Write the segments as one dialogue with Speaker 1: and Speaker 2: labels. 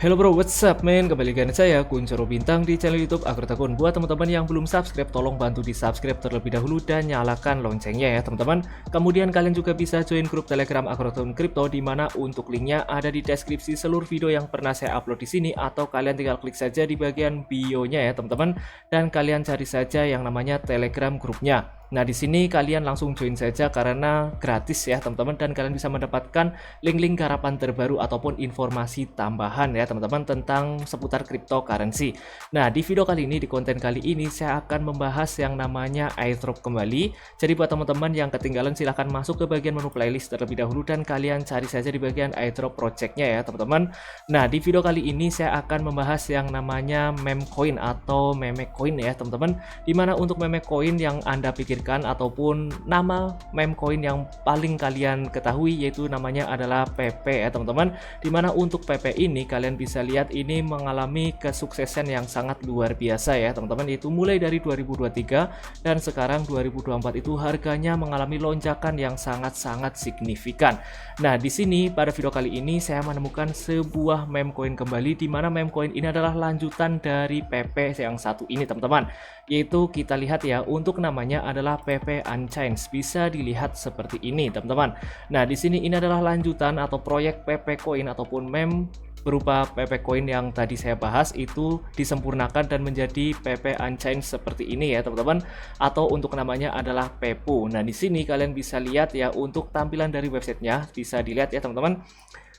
Speaker 1: Hello bro, what's up man? Kembali dengan saya Kuncoro Bintang di channel YouTube Agrotekun. Buat teman-teman yang belum subscribe, tolong bantu di subscribe terlebih dahulu dan nyalakan loncengnya ya teman-teman. Kemudian kalian juga bisa join grup Telegram Agrotekun Crypto, di mana untuk linknya ada di deskripsi seluruh video yang pernah saya upload di sini, atau kalian tinggal klik saja di bagian bio-nya ya teman-teman, dan kalian cari saja yang namanya Telegram grupnya. Nah, di sini kalian langsung join saja karena gratis ya teman-teman, dan kalian bisa mendapatkan link-link garapan terbaru ataupun informasi tambahan ya teman-teman tentang seputar cryptocurrency. Nah, di video kali ini, di konten kali ini saya akan membahas yang namanya airdrop kembali. Jadi buat teman-teman yang ketinggalan, silahkan masuk ke bagian menu playlist terlebih dahulu dan kalian cari saja di bagian airdrop projectnya ya teman-teman. Nah, di video kali ini saya akan membahas yang namanya meme coin atau meme coin ya teman-teman, dimana untuk meme coin yang Anda pikirkan ataupun nama meme coin yang paling kalian ketahui yaitu namanya adalah PP ya teman-teman, dimana untuk PP ini kalian bisa lihat ini mengalami kesuksesan yang sangat luar biasa ya teman-teman, yaitu mulai dari 2023 dan sekarang 2024 itu harganya mengalami lonjakan yang sangat-sangat signifikan. Nah, di sini pada video kali ini saya menemukan sebuah meme coin kembali, di mana meme coin ini adalah lanjutan dari PP yang satu ini teman-teman, yaitu kita lihat ya, untuk namanya adalah PP Unchained. Bisa dilihat seperti ini teman-teman. Nah, di sini ini adalah lanjutan atau proyek PP coin ataupun meme berupa PP coin yang tadi saya bahas itu disempurnakan dan menjadi PP Unchained seperti ini ya teman-teman, atau untuk namanya adalah Pepu. Nah, di sini kalian bisa lihat ya, untuk tampilan dari websitenya bisa dilihat ya teman-teman.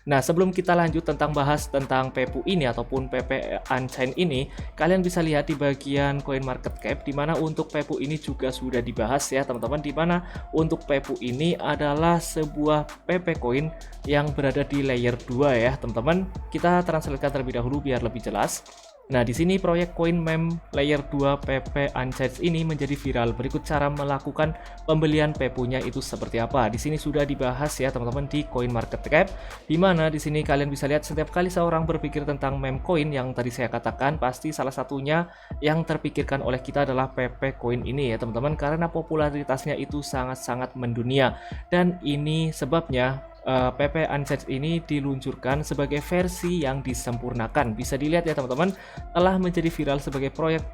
Speaker 1: Nah, sebelum kita lanjut tentang bahas tentang Pepu ini ataupun PP Unchained ini, kalian bisa lihat di bagian coin market cap, di mana untuk Pepu ini juga sudah dibahas ya teman-teman, di mana untuk Pepu ini adalah sebuah PP coin yang berada di layer 2 ya teman-teman. Kita translatekan terlebih dahulu biar lebih jelas. Nah, di sini proyek koin meme layer 2 PP Unchained ini menjadi viral. Berikut cara melakukan pembelian Pepunya itu seperti apa. Di sini sudah dibahas ya teman-teman di coin market cap, di mana di sini kalian bisa lihat setiap kali seorang berpikir tentang meme coin yang tadi saya katakan, pasti salah satunya yang terpikirkan oleh kita adalah PP coin ini ya teman-teman, karena popularitasnya itu sangat-sangat mendunia, dan ini sebabnya PP Unchained ini diluncurkan sebagai versi yang disempurnakan. Bisa dilihat ya teman-teman, telah menjadi viral sebagai proyek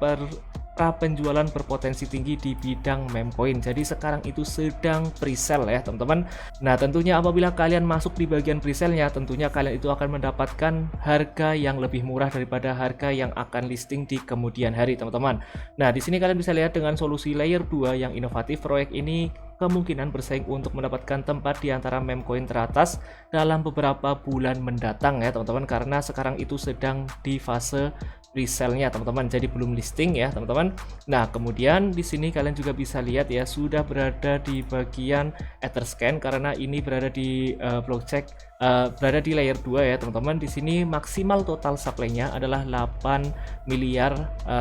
Speaker 1: penjualan berpotensi tinggi di bidang meme coin. Jadi sekarang itu sedang pre-sale ya teman-teman. Nah, tentunya apabila kalian masuk di bagian pre-sale-nya, tentunya kalian itu akan mendapatkan harga yang lebih murah daripada harga yang akan listing di kemudian hari teman-teman. Nah, di sini kalian bisa lihat dengan solusi layer 2 yang inovatif, proyek ini kemungkinan bersaing untuk mendapatkan tempat di antara meme coin teratas dalam beberapa bulan mendatang ya teman-teman, karena sekarang itu sedang di fase resell-nya teman-teman, jadi belum listing ya teman-teman. Nah, kemudian di sini kalian juga bisa lihat ya, sudah berada di bagian Etherscan karena ini berada di blockchain berada di layer 2 ya teman-teman. Di sini maksimal total supply-nya adalah 8 miliar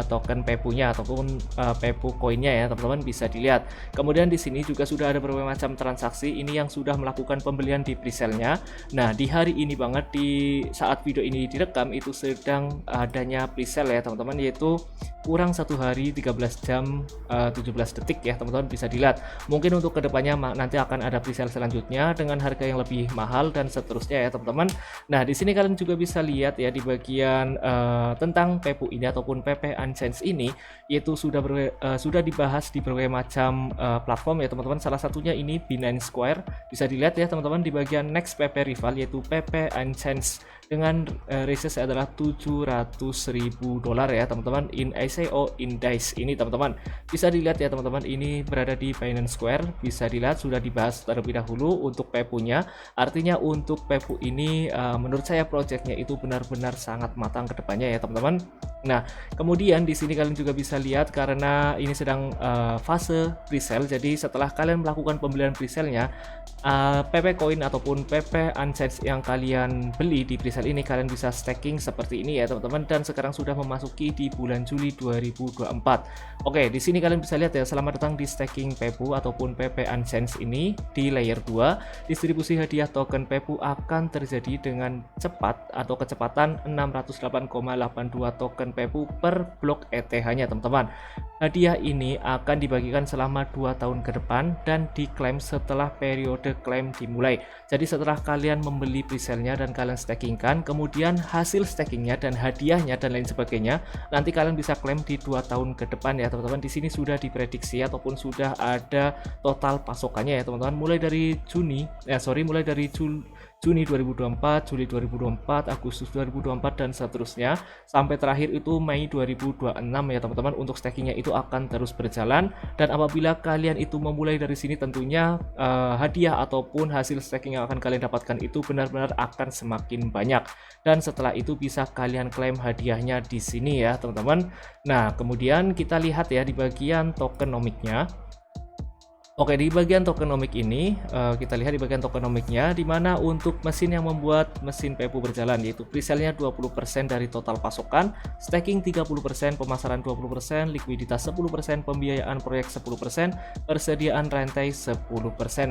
Speaker 1: token Pepunya ataupun Pepu coinnya ya teman-teman, bisa dilihat. Kemudian di sini juga sudah ada berbagai macam transaksi ini yang sudah melakukan pembelian di pre-sale-nya. Nah, di hari ini banget, di saat video ini direkam, itu sedang adanya pre-sale ya teman-teman, yaitu kurang 1 hari 13 jam 17 detik ya teman-teman, bisa dilihat. Mungkin untuk kedepannya nanti akan ada pre-sale selanjutnya dengan harga yang lebih mahal dan seterusnya ya teman-teman. Nah, di sini kalian juga bisa lihat ya di bagian tentang Pepu ini ataupun PP Unchained ini, yaitu sudah dibahas di berbagai macam platform ya teman-teman. Salah satunya ini Binance Square, bisa dilihat ya teman-teman di bagian next PP rival, yaitu PP Unchained dengan raises adalah $700.000 ya teman-teman, in ICO in DICE ini teman-teman. Bisa dilihat ya teman-teman, ini berada di Binance Square, bisa dilihat sudah dibahas terlebih dahulu untuk Pepunya. Artinya untuk Pepu ini menurut saya projectnya itu benar-benar sangat matang ke depannya ya teman-teman. Nah, kemudian di sini kalian juga bisa lihat karena ini sedang fase pre-sale, jadi setelah kalian melakukan pembelian pre-sale-nya, PP coin ataupun PP Unchained yang kalian beli di pre-sale ini, kalian bisa staking seperti ini ya teman-teman, dan sekarang sudah memasuki di bulan Juli 2024. Oke, di sini kalian bisa lihat ya, selamat datang di staking Pepu ataupun PP Unchained ini di layer 2. Distribusi hadiah token Pepu akan terjadi dengan cepat atau kecepatan 608,82 token token Pepu per blok ETH-nya teman-teman. Hadiah ini akan dibagikan selama 2 tahun ke depan dan diklaim setelah periode klaim dimulai. Jadi setelah kalian membeli presale-nya dan kalian stakingkan, kemudian hasil stakingnya dan hadiahnya dan lain sebagainya, nanti kalian bisa klaim di 2 tahun ke depan ya teman-teman. Di sini sudah diprediksi ataupun sudah ada total pasokannya ya teman-teman. Mulai dari Juni 2024, Juli 2024, Agustus 2024 dan seterusnya sampai terakhir itu Mei 2026 ya teman-teman. Untuk stakingnya itu akan terus berjalan, dan apabila kalian itu memulai dari sini tentunya hadiah ataupun hasil staking yang akan kalian dapatkan itu benar-benar akan semakin banyak, dan setelah itu bisa kalian klaim hadiahnya di sini ya teman-teman. Nah, kemudian kita lihat ya di bagian tokenomiknya. Oke, di bagian tokenomik ini kita lihat di bagian tokenomiknya, di mana untuk mesin yang membuat mesin Pepu berjalan, yaitu presale-nya 20% dari total pasokan, staking 30%, pemasaran 20%, likuiditas 10%, pembiayaan proyek 10%, persediaan rantai 10%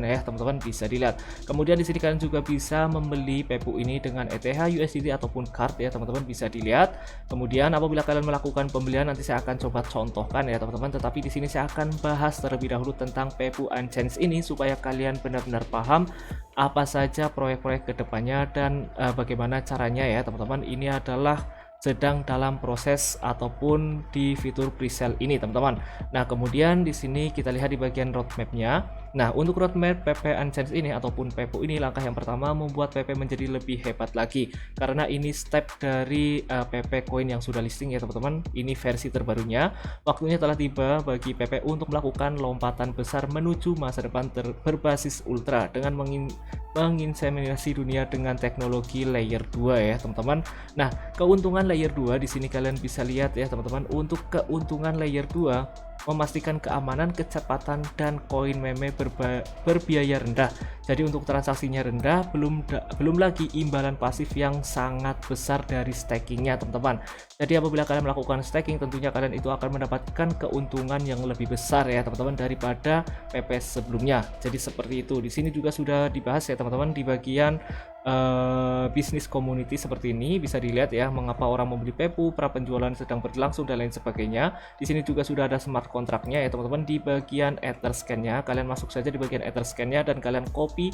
Speaker 1: ya teman-teman, bisa dilihat. Kemudian di sini kalian juga bisa membeli Pepu ini dengan ETH, USDT ataupun card ya teman-teman, bisa dilihat. Kemudian apabila kalian melakukan pembelian, nanti saya akan coba contohkan ya teman-teman, tetapi di sini saya akan bahas terlebih dahulu tentang Pepu Unchained ini supaya kalian benar-benar paham apa saja proyek-proyek kedepannya dan bagaimana caranya ya teman-teman. Ini adalah sedang dalam proses ataupun di fitur presale ini teman-teman. Nah, kemudian di sini kita lihat di bagian roadmap-nya. Nah, untuk roadmap PP Unchained ini ataupun Pepu ini, langkah yang pertama membuat PP menjadi lebih hebat lagi, karena ini step dari PP coin yang sudah listing ya teman-teman. Ini versi terbarunya. Waktunya telah tiba bagi PP untuk melakukan lompatan besar menuju masa depan berbasis ultra dengan menginseminasi dunia dengan teknologi layer 2 ya teman-teman. Nah, keuntungan layer 2 di sini kalian bisa lihat ya teman-teman. Untuk keuntungan layer 2, memastikan keamanan, kecepatan, dan koin meme berbiaya rendah. Jadi untuk transaksinya rendah, belum lagi imbalan pasif yang sangat besar dari stakingnya teman-teman. Jadi apabila kalian melakukan staking, tentunya kalian itu akan mendapatkan keuntungan yang lebih besar ya teman-teman daripada PP sebelumnya. Jadi seperti itu. Di sini juga sudah dibahas ya teman-teman di bagian bisnis community seperti ini, bisa dilihat ya mengapa orang membeli Pepu, pra penjualan sedang berlangsung dan lain sebagainya. Di sini juga sudah ada smart kontraknya ya teman-teman. Di bagian Etherscan-nya, kalian masuk saja di bagian Etherscan-nya dan kalian copy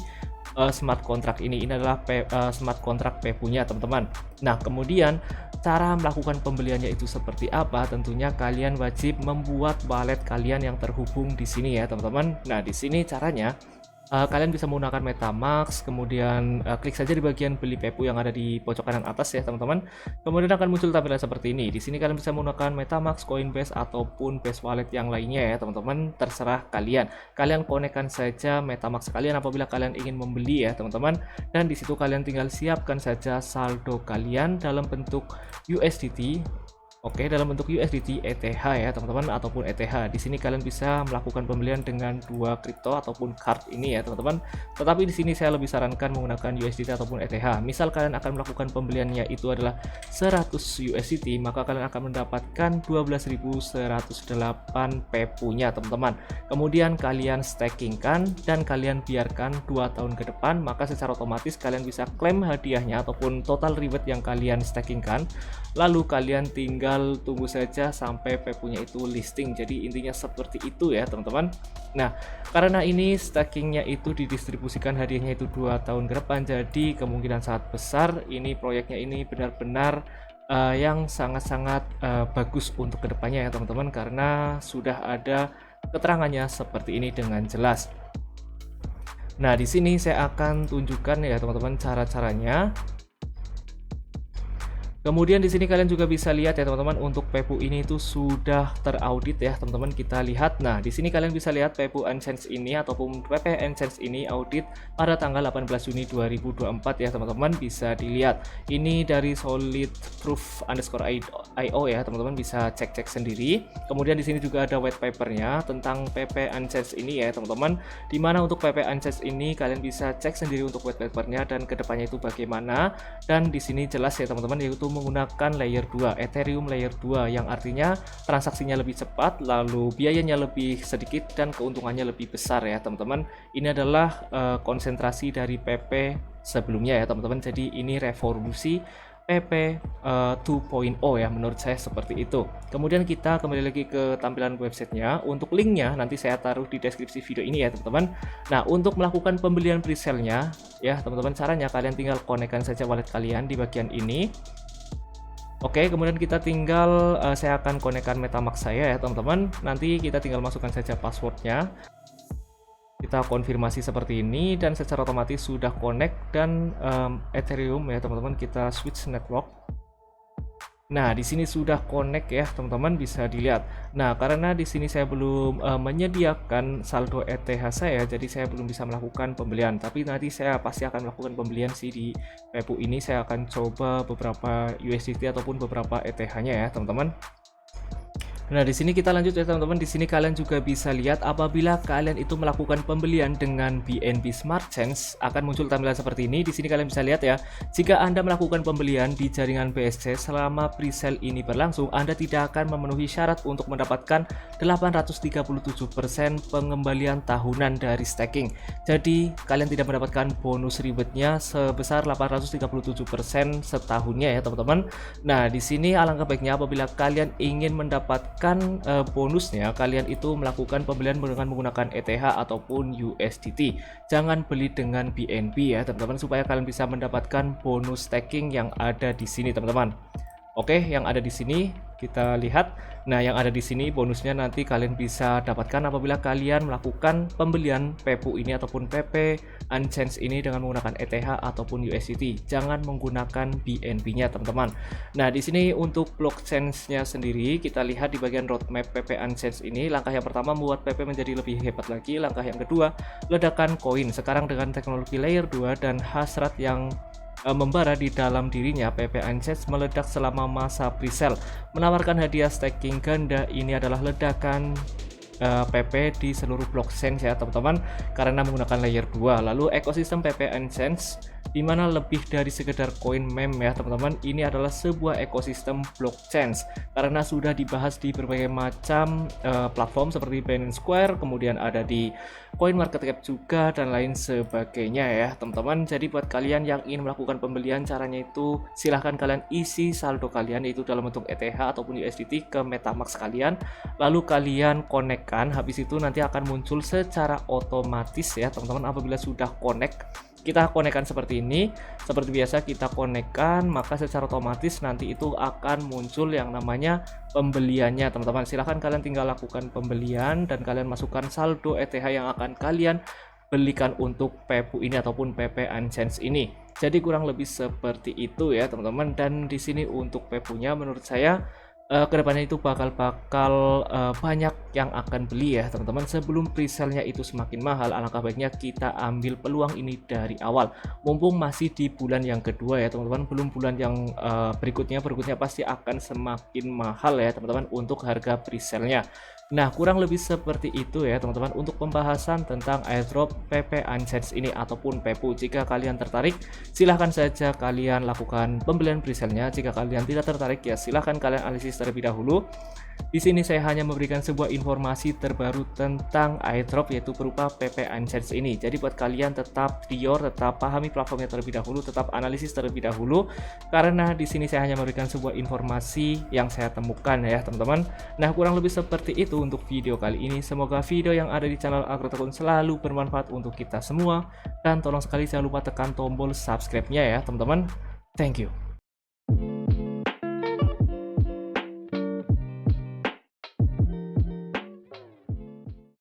Speaker 1: smart kontrak ini. Ini adalah smart kontrak Pepunya teman-teman. Nah, kemudian cara melakukan pembeliannya itu seperti apa? Tentunya kalian wajib membuat wallet kalian yang terhubung di sini ya teman-teman. Nah, di sini caranya kalian bisa menggunakan MetaMask, kemudian klik saja di bagian beli Pepu yang ada di pojok kanan atas ya teman-teman. Kemudian akan muncul tampilan seperti ini. Di sini kalian bisa menggunakan MetaMask, Coinbase ataupun Base Wallet yang lainnya ya teman-teman. Terserah kalian. Kalian konekkan saja MetaMask kalian apabila kalian ingin membeli ya teman-teman. Dan di situ kalian tinggal siapkan saja saldo kalian dalam bentuk USDT. Oke, dalam bentuk USDT ETH ya teman-teman, ataupun ETH. Di sini kalian bisa melakukan pembelian dengan dua kripto ataupun card ini ya teman-teman. Tetapi di sini saya lebih sarankan menggunakan USDT ataupun ETH. Misal kalian akan melakukan pembeliannya itu adalah 100 USDT, maka kalian akan mendapatkan 12.108 Pepunya teman-teman. Kemudian kalian stakingkan dan kalian biarkan 2 tahun ke depan, maka secara otomatis kalian bisa klaim hadiahnya ataupun total reward yang kalian stakingkan. Lalu kalian tinggal tunggu saja sampai Pepunya itu listing. Jadi intinya seperti itu ya teman-teman. Nah, karena ini stakingnya itu didistribusikan hadiahnya itu 2 tahun ke depan, jadi kemungkinan sangat besar ini proyeknya ini benar-benar yang sangat-sangat bagus untuk kedepannya ya teman-teman, karena sudah ada keterangannya seperti ini dengan jelas. Nah, di sini saya akan tunjukkan ya teman-teman cara-caranya. Kemudian di sini kalian juga bisa lihat ya teman-teman, untuk Pepu ini itu sudah teraudit ya teman-teman. Kita lihat. Nah, di sini kalian bisa lihat Pepu Unchained ini ataupun PP Unchained ini audit pada tanggal 18 Juni 2024 ya teman-teman, bisa dilihat. Ini dari solidproof_io ya teman-teman, bisa cek-cek sendiri. Kemudian di sini juga ada white papernya tentang PP Unchained ini ya teman-teman. Dimana untuk PP Unchained ini kalian bisa cek sendiri untuk white papernya dan kedepannya itu bagaimana. Dan di sini jelas ya teman-teman, yaitu menggunakan layer 2, Ethereum layer 2, yang artinya transaksinya lebih cepat, lalu biayanya lebih sedikit dan keuntungannya lebih besar ya teman-teman. Ini adalah konsentrasi dari PP sebelumnya ya teman-teman. Jadi ini revolusi PP 2.0 ya, menurut saya seperti itu. Kemudian kita kembali lagi ke tampilan websitenya. Untuk linknya nanti saya taruh di deskripsi video ini ya teman-teman. Nah, untuk melakukan pembelian presale-nya ya teman-teman, caranya kalian tinggal konekkan saja wallet kalian di bagian ini. Oke, kemudian kita tinggal saya akan konekkan MetaMask saya ya teman-teman. Nanti kita tinggal masukkan saja passwordnya. Kita konfirmasi seperti ini dan secara otomatis sudah connect dan Ethereum ya teman-teman, kita switch network. Nah, di sini sudah connect ya teman-teman, bisa dilihat. Nah, karena di sini saya belum menyediakan saldo ETH saya, jadi saya belum bisa melakukan pembelian. Tapi nanti saya pasti akan melakukan pembelian sih di Pepu ini. Saya akan coba beberapa USDT ataupun beberapa ETH-nya ya teman-teman. Nah, di sini kita lanjut ya teman-teman. Di sini kalian juga bisa lihat apabila kalian itu melakukan pembelian dengan BNB Smart Chain akan muncul tampilan seperti ini. Di sini kalian bisa lihat ya, jika Anda melakukan pembelian di jaringan BSC selama presale ini berlangsung, Anda tidak akan memenuhi syarat untuk mendapatkan 837% pengembalian tahunan dari staking. Jadi, kalian tidak mendapatkan bonus rewardnya sebesar 837% setahunnya ya teman-teman. Nah, di sini alangkah baiknya apabila kalian ingin mendapatkan bonusnya, kalian itu melakukan pembelian dengan menggunakan ETH ataupun USDT. Jangan beli dengan BNB ya teman-teman, supaya kalian bisa mendapatkan bonus staking yang ada di sini teman-teman. Oke, yang ada di sini kita lihat. Nah, yang ada di sini bonusnya nanti kalian bisa dapatkan apabila kalian melakukan pembelian Pepu ini ataupun PP Unchained ini dengan menggunakan ETH ataupun USDT. Jangan menggunakan BNB-nya, teman-teman. Nah, di sini untuk blockchain-nya sendiri kita lihat di bagian roadmap PP Unchained ini. Langkah yang pertama membuat PP menjadi lebih hebat lagi. Langkah yang kedua, ledakan koin. Sekarang dengan teknologi layer 2 dan hash rate yang membara di dalam dirinya, PP Unchained meledak selama masa presale, menawarkan hadiah staking ganda. Ini adalah ledakan PP di seluruh blockchain ya teman-teman, karena menggunakan layer 2. Lalu ekosistem PP Unchained dimana lebih dari sekedar koin meme ya teman-teman, ini adalah sebuah ekosistem blockchain karena sudah dibahas di berbagai macam platform seperti Binance Square, kemudian ada di CoinMarketCap juga dan lain sebagainya ya teman-teman. Jadi buat kalian yang ingin melakukan pembelian, caranya itu silahkan kalian isi saldo kalian yaitu dalam bentuk ETH ataupun USDT ke MetaMask kalian, lalu kalian konekkan. Habis itu nanti akan muncul secara otomatis ya teman-teman. Apabila sudah connect, kita konekkan seperti ini. Seperti biasa kita konekkan, maka secara otomatis nanti itu akan muncul yang namanya pembeliannya teman-teman. Silahkan kalian tinggal lakukan pembelian dan kalian masukkan saldo ETH yang akan kalian belikan untuk Pepu ini ataupun PP Unchained ini. Jadi kurang lebih seperti itu ya teman-teman. Dan di sini untuk Pepunya menurut saya kedepannya itu bakal banyak yang akan beli ya teman-teman. Sebelum presale-nya itu semakin mahal, alangkah baiknya kita ambil peluang ini dari awal, mumpung masih di bulan yang kedua ya teman-teman. Belum bulan yang berikutnya pasti akan semakin mahal ya teman-teman untuk harga presale-nya. Nah, kurang lebih seperti itu ya teman-teman untuk pembahasan tentang airdrop PP Unchained ini ataupun Pepu. Jika kalian tertarik, silahkan saja kalian lakukan pembelian presale-nya. Jika kalian tidak tertarik, ya silahkan kalian analisis terlebih dahulu. Di sini saya hanya memberikan sebuah informasi terbaru tentang airdrop yaitu berupa PP Unchained ini. Jadi buat kalian tetap prior, tetap pahami platformnya terlebih dahulu, tetap analisis terlebih dahulu, karena di sini saya hanya memberikan sebuah informasi yang saya temukan ya teman-teman. Nah, kurang lebih seperti itu untuk video kali ini. Semoga video yang ada di channel Agrotekun selalu bermanfaat untuk kita semua, dan tolong sekali jangan lupa tekan tombol subscribe-nya ya teman-teman. Thank you.